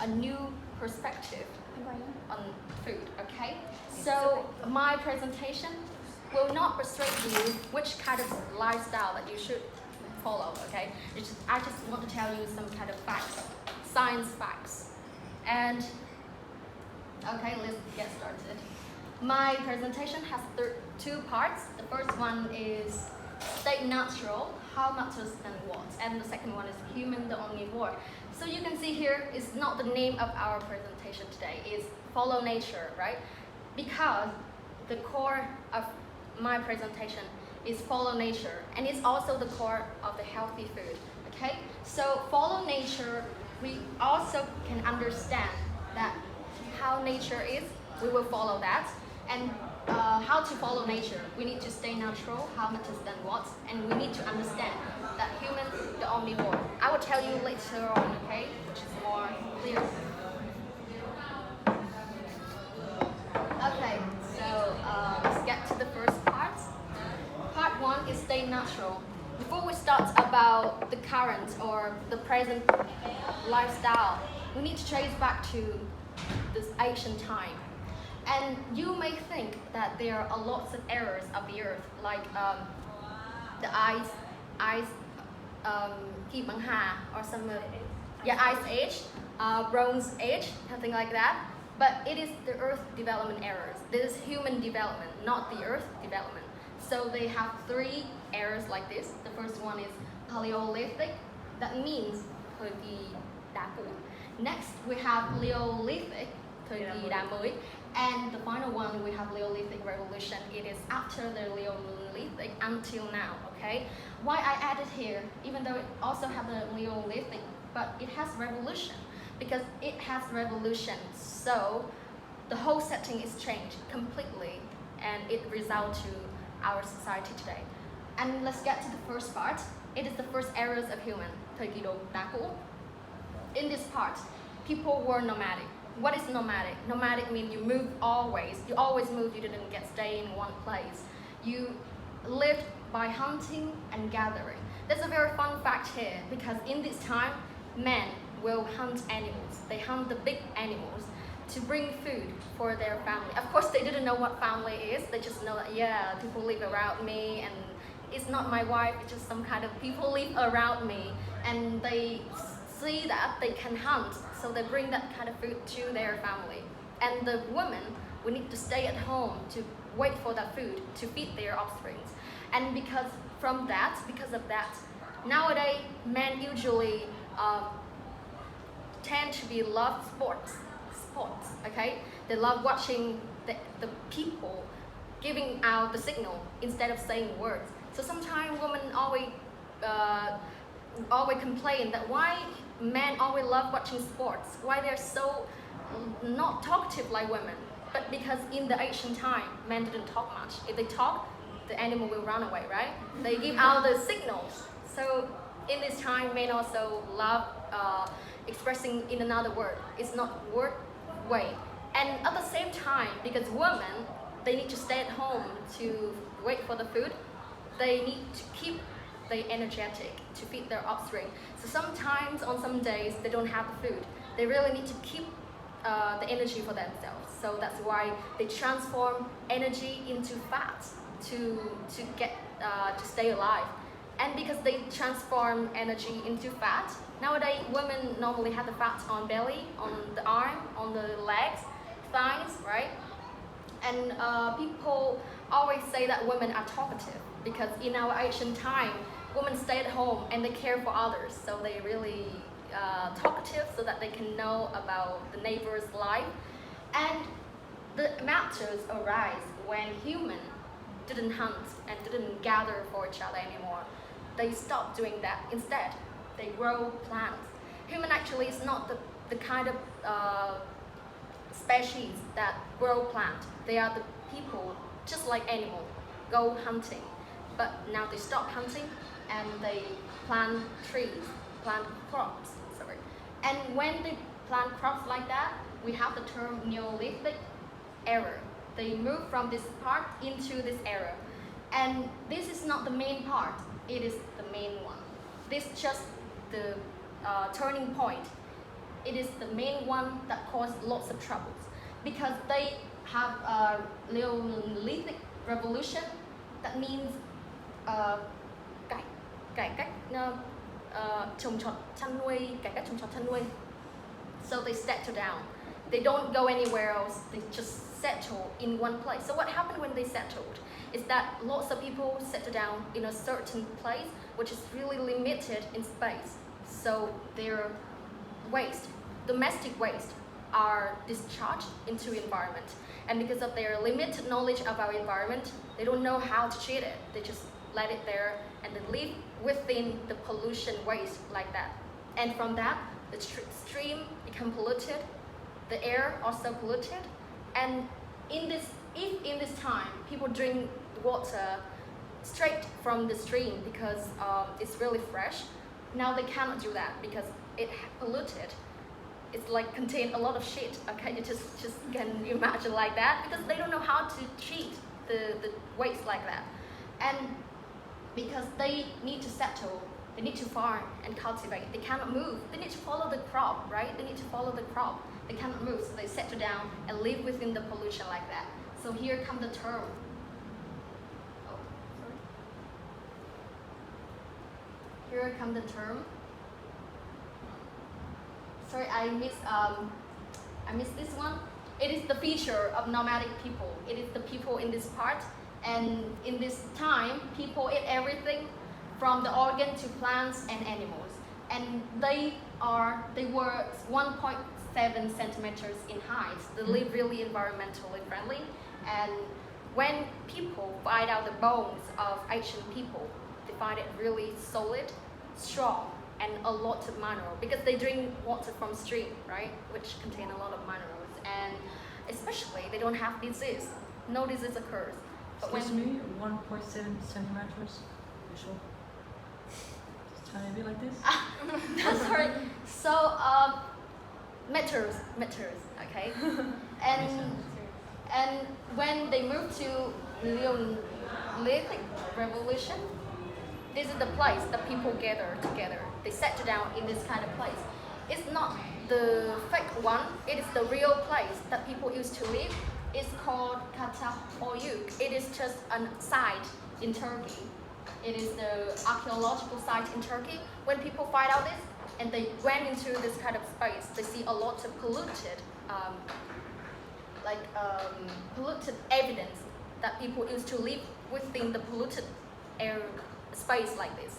new perspective on food, okay? So my presentation will not persuade you which kind of lifestyle that you should follow, okay? I just want to tell you some kind of facts, science facts. And okay, let's get started. My presentation has two parts. The first one is stay natural, how matters than what, and the second one is human the omnivore. So you can see here is not the name of our presentation today, it's follow nature, right? Because the core of my presentation is follow nature, and it's also the core of the healthy food, okay? So follow nature, we also can understand that how nature is, we will follow that. And how to follow nature, we need to stay natural, how matters than what, and we need to understand that human the omnivore. I will tell you later on, okay, which is more clear. Okay, so let's get to the first part. Part one is stay natural. Before we start about the current or the present lifestyle, we need to trace back to this ancient time. And you may think that there are lots of eras of the earth, like the ice or some ice age, bronze age, something like that. But it is the earth development eras. This is human development, not the earth development. So they have three eras like this. The first one is Paleolithic, that means thời kỳ đá cuội. Next we have Neolithic, thời kỳ đá mới. And the final one, we have Neolithic Revolution. It is after the Neolithic until now, okay? Why I added here, even though it also has the Neolithic, but it has revolution, because it has revolution, so the whole setting is changed completely, and it results to our society today. And let's get to the first part. It is the first eras of human, thời kỳ đá cuội. In this part, people were nomadic. What is nomadic? Nomadic means you move always. You always move, you didn't stay in one place. You lived by hunting and gathering. There's a very fun fact here, because in this time, men will hunt animals. They hunt the big animals to bring food for their family. Of course, they didn't know what family is. They just know that, yeah, people live around me, and it's not my wife, it's just some kind of people live around me, and they see that they can hunt, so they bring that kind of food to their family. And the women will need to stay at home to wait for that food to feed their offspring. And because of that, nowadays men usually tend to be love sports, okay? They love watching the people giving out the signal instead of saying words. So sometimes women always complain that why men always love watching sports, why they're so not talkative like women. But because in the ancient time, men didn't talk much. If they talk, the animal will run away, right? They give out the signals. So in this time, men also love expressing in another word. It's not word way. And at the same time, because women, they need to stay at home to wait for the food, they need to keep they energetic to feed their offspring. So sometimes on some days they don't have the food. They really need to keep the energy for themselves. So that's why they transform energy into fat to stay alive. And because they transform energy into fat, nowadays women normally have the fat on belly, on the arm, on the legs, thighs, right? And people always say that women are talkative, because in our ancient time, women stay at home and they care for others, so they really talkative, so that they can know about the neighbor's life. And the matters arise when human didn't hunt and didn't gather for each other anymore. They stopped doing that. Instead, they grow plants. Human actually is not the kind of species that grow plant. They are the people, just like animal, go hunting. But now they stop hunting and they plant trees, plant crops, sorry. And when they plant crops like that, we have the term Neolithic era. They move from this part into this era. And this is not the main part, it is the main one. This is just the turning point. it is the main one that caused lots of troubles because they have a Neolithic revolution. That means cải cách trồng trọt chăn nuôi, cải cách trồng trọt chăn nuôi. So they settle down. They don't go anywhere else. They just settle in one place. So what happened when they settled is that lots of people settle down in a certain place, which is really limited in space. So their waste, domestic waste, are discharged into environment. And because of their limited knowledge of our environment, they don't know how to treat it. They just let it there and then live within the pollution waste like that. And from that, the stream become polluted, the air also polluted. And if in this time people drink water straight from the stream because it's really fresh, now they cannot do that because it polluted. It's like contain a lot of shit. Okay, you just can imagine like that because they don't know how to treat the waste like that. And because they need to settle, they need to farm and cultivate. They cannot move. They need to follow the crop, right? They need to follow the crop. They cannot move, so they settle down and live within the pollution like that. So here comes the term. Oh, sorry. Here comes the term. Sorry, I missed this one. It is the feature of nomadic people. It is the people in this part. And in this time, people eat everything from the organ to plants and animals. And they were 1.7 centimeters in height. They live really environmentally friendly. And when people find out the bones of ancient people, they find it really solid, strong, and a lot of mineral because they drink water from stream, right, which contain a lot of minerals, and especially they don't have disease. No disease occurs. But Excuse me, 1.7 centimeters. You sure? Just trying to be like this. Sorry. So meters, okay. And when they moved to Neolithic revolution, this is the place that people gather together. They settle down in this kind of place. It's not the fake one, it is the real place that people used to live. It's called Katahoyuk. It is just a site in Turkey. It is the archaeological site in Turkey. When people find out this and they went into this kind of space, they see a lot of polluted evidence that people used to live within the polluted air space like this.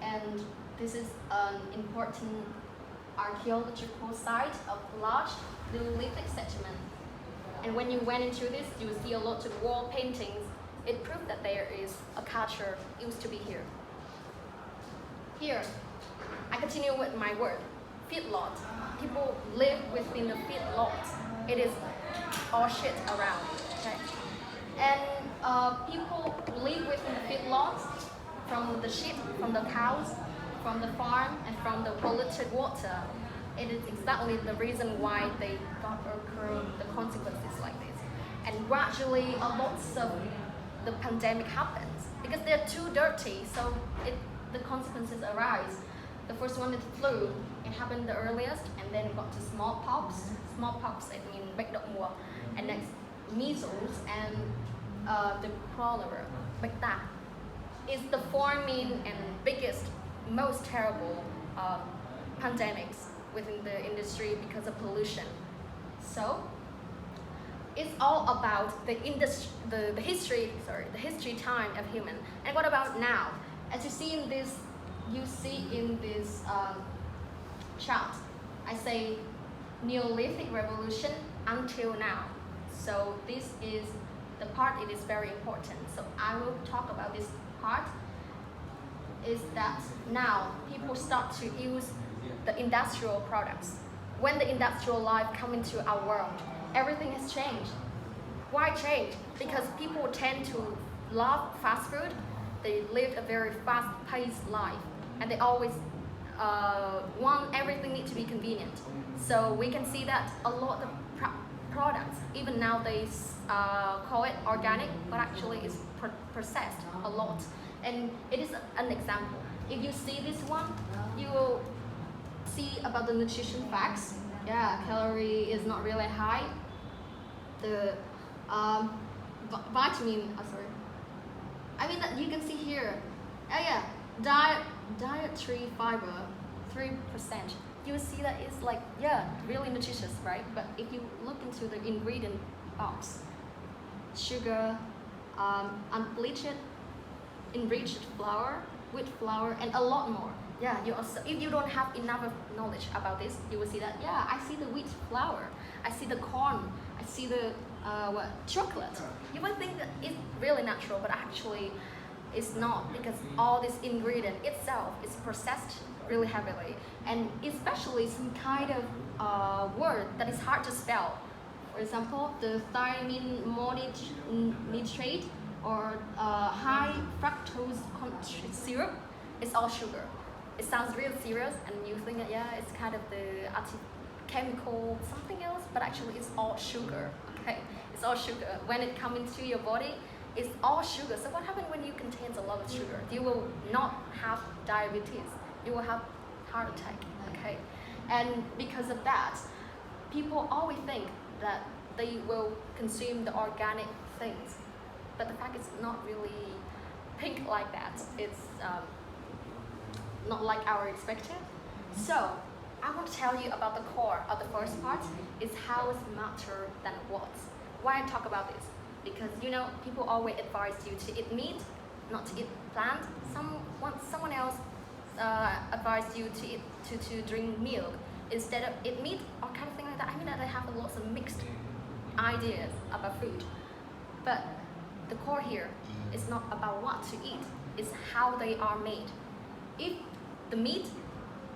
And this is an important archaeological site of large Neolithic settlement. And when you went into this, you will see a lot of wall paintings. It proved that there is a culture used to be here. Here, I continue with my word, feedlot. People live within the feedlot. It is all shit around, okay? And people live within the feedlots from the sheep, from the cows, from the farm, and from the polluted water. It is exactly the reason why they got occurring the consequences like this. And gradually, a lot of the pandemic happens because they're too dirty, so the consequences arise. The first one is flu. It happened the earliest, and then it got to smallpox. Smallpox, I mean, bệnh đậu mùa, and next measles and the cholera, bệnh tả. Is the forming and biggest, most terrible pandemics within the industry because of pollution. So it's all about the history time of human. And what about now? As you see in this chart, I say Neolithic revolution until now. So this is the part. It is very important. So I will talk about this part. Is that now people start to use the industrial products. When the industrial life come into our world, everything has changed. Why change? Because people tend to love fast food. They live a very fast-paced life, and they always want everything need to be convenient. So we can see that a lot of products, even nowadays, call it organic, but actually it's processed a lot. And it is an example. If you see this one, you will See about the nutrition facts. Yeah, calorie is not really high. The vitamin, sorry. I mean that you can see here. Yeah, dietary fiber, 3%. You will see that it's like, yeah, really nutritious, right? But if you look into the ingredient box, sugar, unbleached, enriched flour, wheat flour, and a lot more. Yeah, you also, if you don't have enough knowledge about this, you will see that, yeah, I see the wheat flour, I see the corn, I see the chocolate. You might think that it's really natural, but actually it's not, because all this ingredient itself is processed really heavily, and especially some kind of word that is hard to spell. For example, the thiamine monohydrate or high fructose syrup is all sugar. It sounds real serious, and you think that, yeah, it's kind of the chemical something else, but actually it's all sugar. Okay, it's all sugar. When it comes into your body, it's all sugar. So what happens when you contain a lot of sugar? You will not have diabetes. You will have heart attack. Okay, and because of that, people always think that they will consume the organic things, but the fact is not really pink like that. It's not like our expected. So I want to tell you about the core of the first part, is how it's matter than what. Why I talk about this? Because you know, people always advise you to eat meat, not to eat plant. Someone else advised you to eat to drink milk instead of eat meat, or kind of thing like that. I mean that they have lots of mixed ideas about food, but the core here is not about what to eat, it's how they are made. If the meat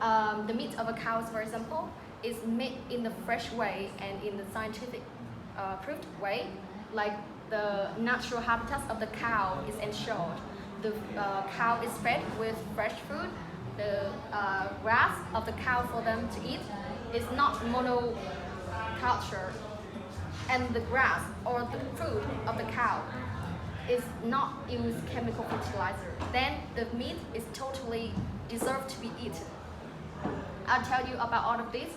of a cow, for example, is made in the fresh way and in the scientific proved way, like the natural habitat of the cow is ensured, the cow is fed with fresh food, the grass of the cow for them to eat is not monoculture, and the grass or the food of the cow is not use chemical fertilizer, then the meat is totally deserved to be eaten. I'll tell you about all of this.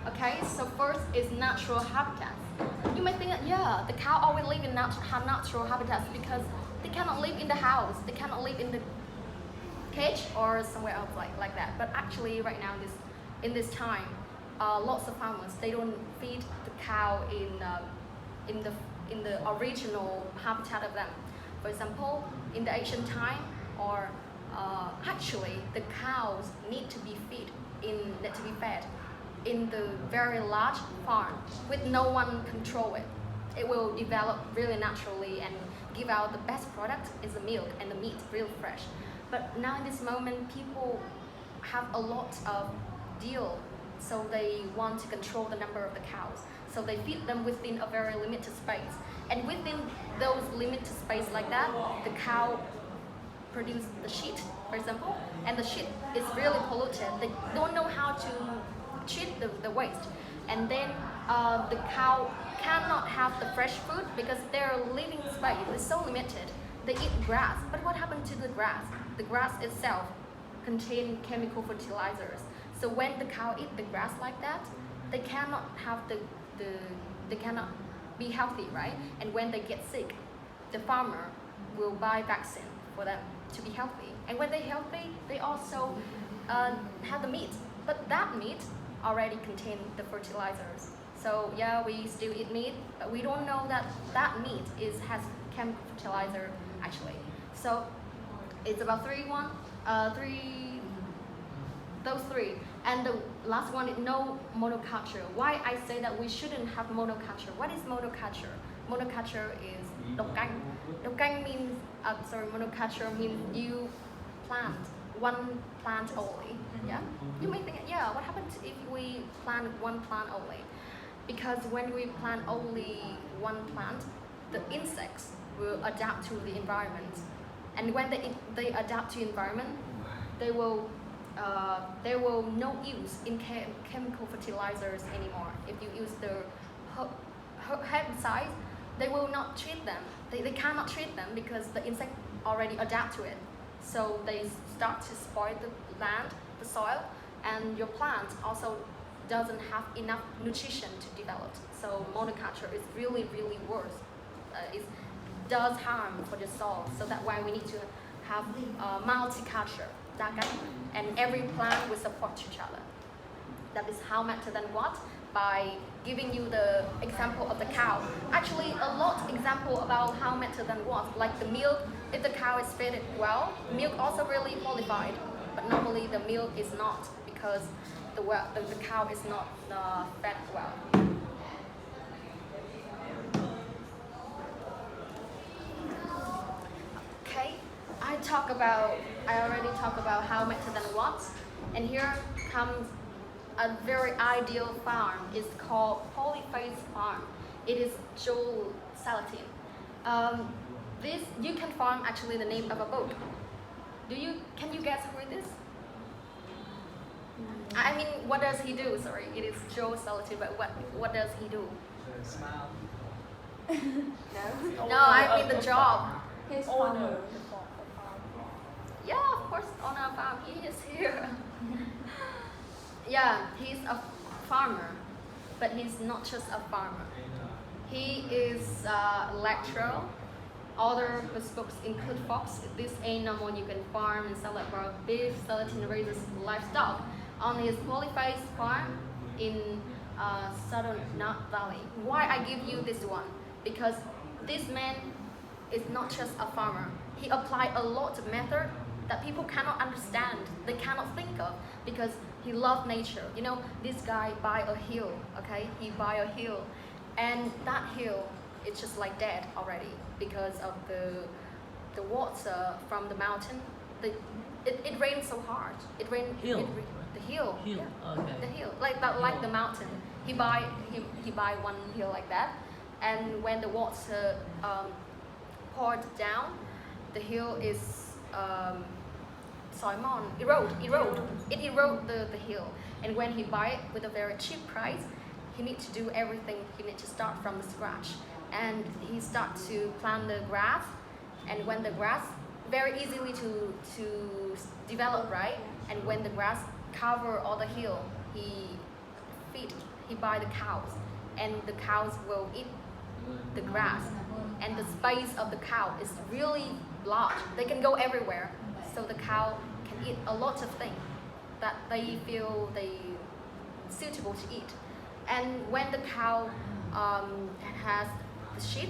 Okay, so first is natural habitats. You might think that, yeah, the cow always live in natural habitats because they cannot live in the house, they cannot live in the cage or somewhere else like that. But actually right now in this time, lots of farmers, they don't feed the cow in the original habitat of them. For example, in the ancient time, or actually the cows need to be fed in the very large farm with no one control it. It will develop really naturally and give out the best product is the milk and the meat, real fresh. But now in this moment, people have a lot of deal, so they want to control the number of the cows. So they feed them within a very limited space. And within those limited space like that, the cow produce the shit, for example, and the shit is really polluted. They don't know how to treat the waste. And then the cow cannot have the fresh food because their living space is so limited. They eat grass, but what happened to the grass? The grass itself contains chemical fertilizers. So when the cow eat the grass like that, they cannot have they cannot be healthy, right? And when they get sick, the farmer will buy vaccine for them to be healthy. And when they're healthy, they also have the meat. But that meat already contains the fertilizers. So yeah, we still eat meat, but we don't know that that meat has chemical fertilizer actually. So it's about those three. And the last one is no monoculture. Why I say that we shouldn't have monoculture? What is monoculture? Monoculture is độc canh. Độc canh means, monoculture means you plant one plant only. Yeah. You may think, yeah, what happens if we plant one plant only? Because when we plant only one plant, the insects will adapt to the environment, and when they adapt to environment, there will no use in chemical fertilizers anymore. If you use the herbicides, they will not treat them. They cannot treat them because the insect already adapt to it. So they start to spoil the land, the soil, and your plant also doesn't have enough nutrition to develop. So monoculture is really, really worse. It does harm for the soil. So that's why we need to have multiculture, and every plant will support each other. That is how better than what? By giving you the example of the cow. Actually, a lot example about how better than what, like the milk. If the cow is fed well, milk also really qualified. But normally the milk is not, because the cow is not fed well. Okay, I already talked about how better than what, and here comes a very ideal farm. It's called polyphase farm. It is Joel Salatin. This you can farm actually the name of a book. Can you guess who it is? I mean, what does he do? Sorry, it is Joel Salatin, but what does he do? Smile. No, I mean the job. His Owner. Yeah, of course, on our farm, he is here. Yeah, he's a farmer, but he's not just a farmer. He is a lecturer. Other his books include Fox, This Ain't No More You Can Farm, and Sell It Raw Beef, Salatin raises livestock on his polyphase farm in Southern North Valley. Why I give you this one? Because this man is not just a farmer. He applied a lot of method that people cannot understand, they cannot think of, because he loved nature. You know, this guy buy a hill, okay? He buy a hill, and that hill, it's just like dead already because of the water from the mountain. It rained so hard. It rained. Hill. The hill. Hill. Yeah. Okay. The hill, like that, like the mountain. He buy one hill like that, and when the water poured down, the hill is erode. It erode the hill, and when he buy it with a very cheap price, he need to do everything. He need to start from the scratch, and he start to plant the grass, and when the grass very easily to develop, right? And when the grass cover all the hill, he buy the cows, and the cows will eat the grass, and the space of the cow is really large. They can go everywhere, so the cow can eat a lot of things that they feel they suitable to eat. And when the cow has the shit,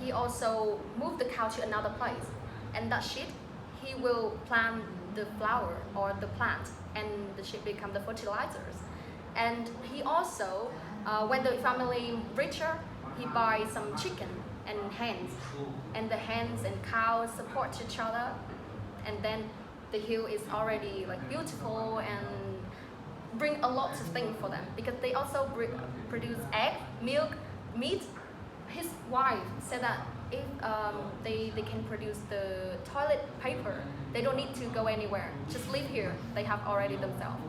he also move the cow to another place, and that shit he will plant the flower or the plant, and the shit become the fertilizers. And he also, when the family richer, he buy some chicken and hens, and the hens and cows support each other, and then the hill is already like beautiful and bring a lot of things for them, because they also produce egg, milk, meat. His wife said that if they can produce the toilet paper, they don't need to go anywhere, just live here, they have already themselves.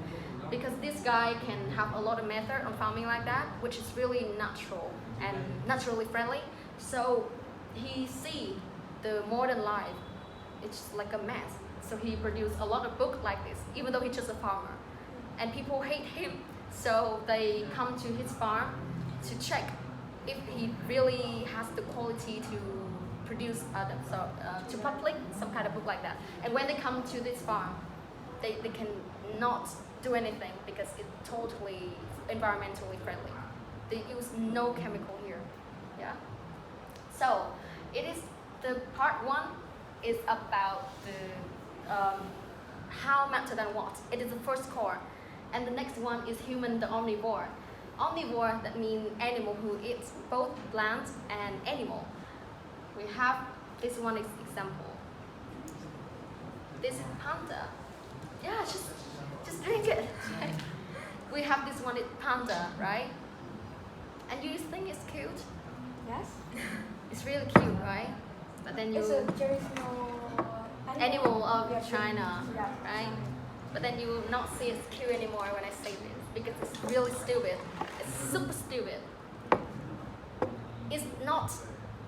Because this guy can have a lot of method on farming like that, which is really natural and naturally friendly. So he see the modern life, it's like a mess. So he produced a lot of books like this, even though he's just a farmer. And people hate him, so they come to his farm to check if he really has the quality to produce to public some kind of book like that. And when they come to this farm, they can not do anything because it's totally environmentally friendly. They use no chemical here. Yeah. So it is the part one is about the how matter than what. It is the first core, and the next one is human, the omnivore. Omnivore, that means animal who eats both plants and animal. We have this one example. This is panda. Yeah, just drink it. We have this one, it's panda, right? And you think it's cute? Yes. It's really cute, right? But then you It's a traditional animal of Yeah, China, yeah. right? But then you will not see it's cute anymore when I say this, because it's really stupid. It's super stupid. It's not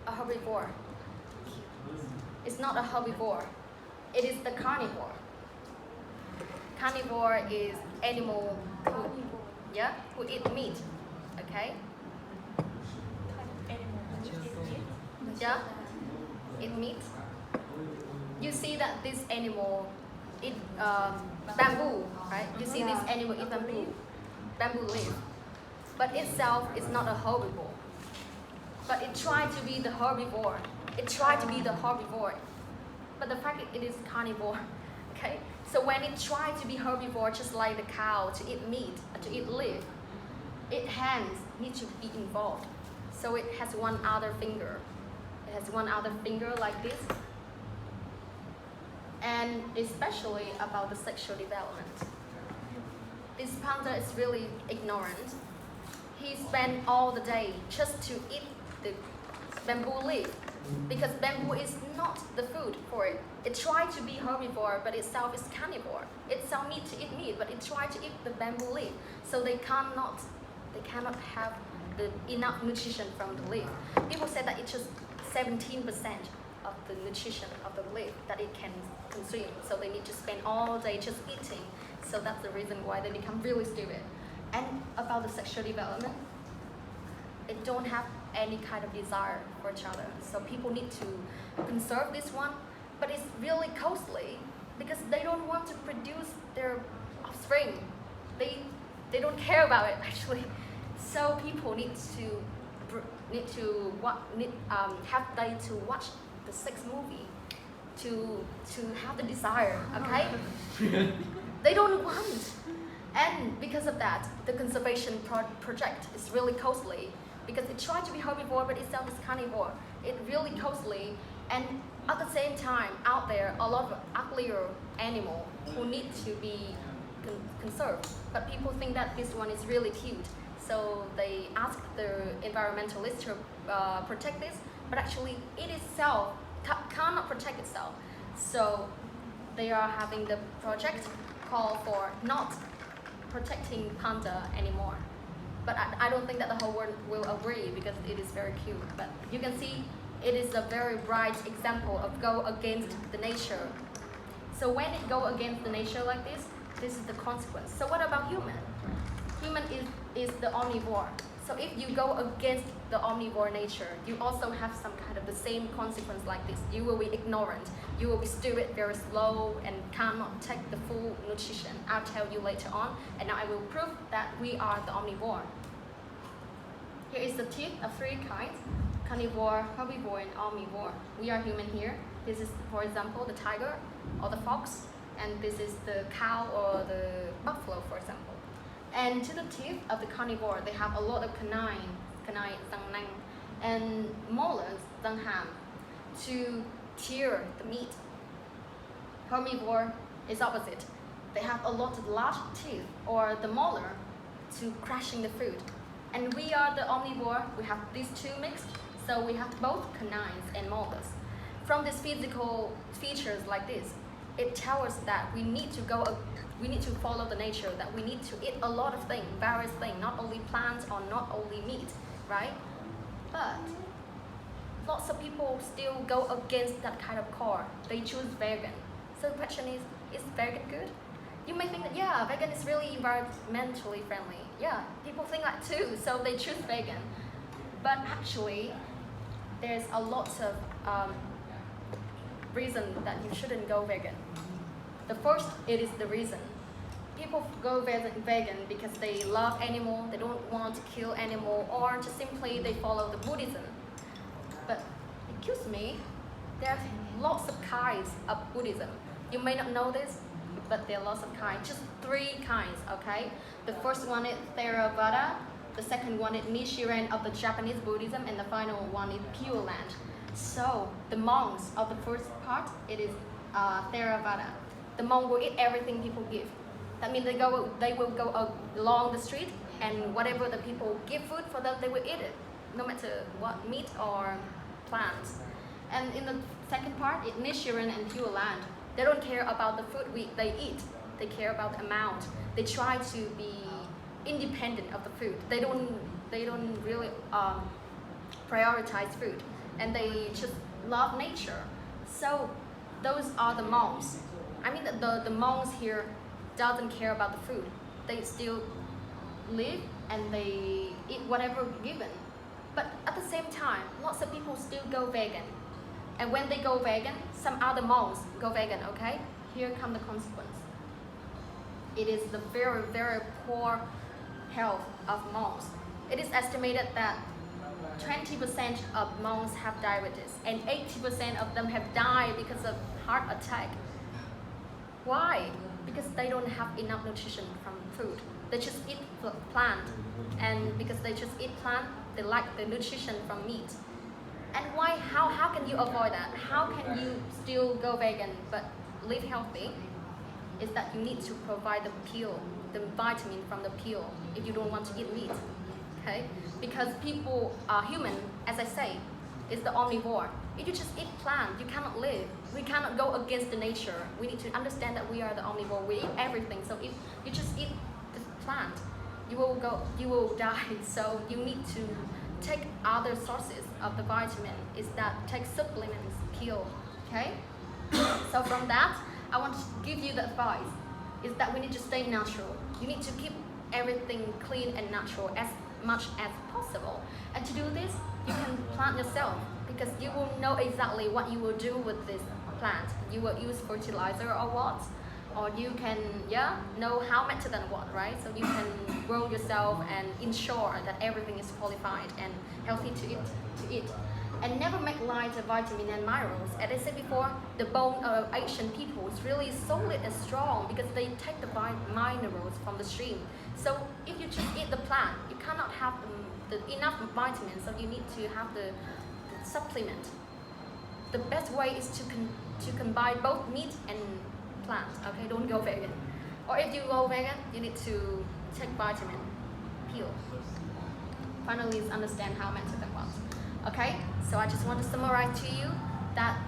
a herbivore. It's not a herbivore. It is the carnivore. Carnivore is animal who eat meat. Okay? Yeah? Eat meat. You see that this animal eat bamboo, right? You see this animal eat bamboo leaf. But itself is not a herbivore. But it tried to be the herbivore. But the fact it is carnivore. Okay? So when it tried to be herbivore, just like the cow, to eat meat, to eat leaf, its hands need to be involved. So it has one other finger. It has one other finger like this. And especially about the sexual development. This panda is really ignorant. He spent all the day just to eat the bamboo leaf, because bamboo is not the food for it. It tried to be herbivore, but itself is carnivore. It sells meat to eat meat, but it tried to eat the bamboo leaf. So they cannot have enough nutrition from the leaf. People say that it's just 17% of the nutrition of the leaf that it can consume. So they need to spend all day just eating. So that's the reason why they become really stupid. And about the sexual development, it don't have any kind of desire for each other. So people need to conserve this one, but it's really costly because they don't want to produce their offspring. They don't care about it actually. So people need to watch the sex movie to have the desire. Okay, they don't want. And because of that, the conservation project is really costly because it tried to be herbivore, but itself is carnivore. It's really costly, and at the same time, out there, a lot of uglier animals who need to be conserved. But people think that this one is really cute, so they ask the environmentalists to protect this, but actually it itself cannot protect itself. So they are having the project call for not protecting panda anymore. But I don't think that the whole world will agree because it is very cute. But you can see it is a very bright example of go against the nature. So when it go against the nature like this is the consequence. So what about human? Human is the omnivore. So if you go against the omnivore nature, you also have some kind of the same consequence like this. You will be ignorant. You will be stupid, very slow, and cannot take the full nutrition. I'll tell you later on, and now I will prove that we are the omnivore. Here is the teeth of three kinds: carnivore, herbivore, and omnivore. We are human here. This is, for example, the tiger or the fox, and this is the cow or the buffalo, for example. And to the teeth of the carnivore, they have a lot of canine, răng nanh, and molars, răng hàm, to tear the meat. Herbivore is opposite. They have a lot of large teeth or the molar to crushing the food. And we are the omnivore. We have these two mixed, so we have both canines and molars. From these physical features like this, it tells us that we need to follow the nature, that we need to eat a lot of things, various things, not only plants or not only meat, right? But lots of people still go against that kind of core. They choose vegan. So the question is vegan good? You may think that, yeah, vegan is really environmentally friendly. Yeah, people think that too, so they choose vegan. But actually, there's a lot of reason that you shouldn't go vegan. The first, it is the reason. People go vegan because they love animal, they don't want to kill animal, or just simply they follow the Buddhism. But excuse me, there's lots of kinds of Buddhism. You may not know this, but there are lots of kinds, just 3 kinds, okay? The first one is Theravada, the second one is Nichiren of the Japanese Buddhism, and the final one is Pure Land. So the monks of the first part, it is Theravada. The monk will eat everything people give. That means they will go along the street, and whatever the people give food for them, they will eat it, no matter what, meat or plants. And in the second part, it's Nichiren and Pure Land. They don't care about the food they eat. They care about the amount. They try to be independent of the food. They don't really prioritize food, and they just love nature. So those are the monks. I mean, the monks here, doesn't care about the food. They still live and they eat whatever given. But at the same time, lots of people still go vegan. And when they go vegan, some other monks go vegan, okay? Here come the consequence. It is the very, very poor health of monks. It is estimated that 20% of monks have diabetes and 80% of them have died because of heart attack. Why? Because they don't have enough nutrition from food. They just eat plant, and because they just eat plant, they lack the nutrition from meat. And why? How can you avoid that? How can you still go vegan but live healthy? Is that you need to provide the peel, the vitamin from the peel, if you don't want to eat meat. Okay? Because people are human, as I say, is the omnivore. If you just eat plant, you cannot live. We cannot go against the nature. We need to understand that we are the omnivore. We eat everything. So if you just eat the plant, you will die. So you need to take other sources of the vitamin. Is that take supplements, peel. Okay? So from that, I want to give you the advice. Is that we need to stay natural. You need to keep everything clean and natural as much as possible. And to do this, you can plant yourself, because you will know exactly what you will do with this plant. You will use fertilizer or what, or you can know how better than what, right? So you can grow yourself and ensure that everything is qualified and healthy to eat. And never make light of vitamin and minerals. As I said before, the bone of Asian people is really solid and strong because they take the minerals from the stream. So if you just eat the plant, you cannot have enough vitamins, so you need to have the supplement. The best way is to combine both meat and plant. Okay, don't go vegan. Or if you go vegan, you need to take vitamin, peel. Finally, understand how better than what. Okay, so I just want to summarize to you that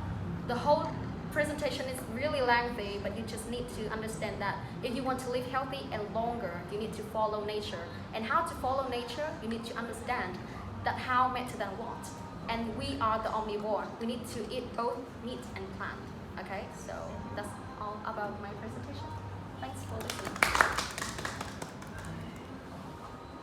the whole presentation is really lengthy, but you just need to understand that if you want to live healthy and longer, you need to follow nature. And how to follow nature, you need to understand that how better than what. And we are the omnivore. We need to eat both meat and plant.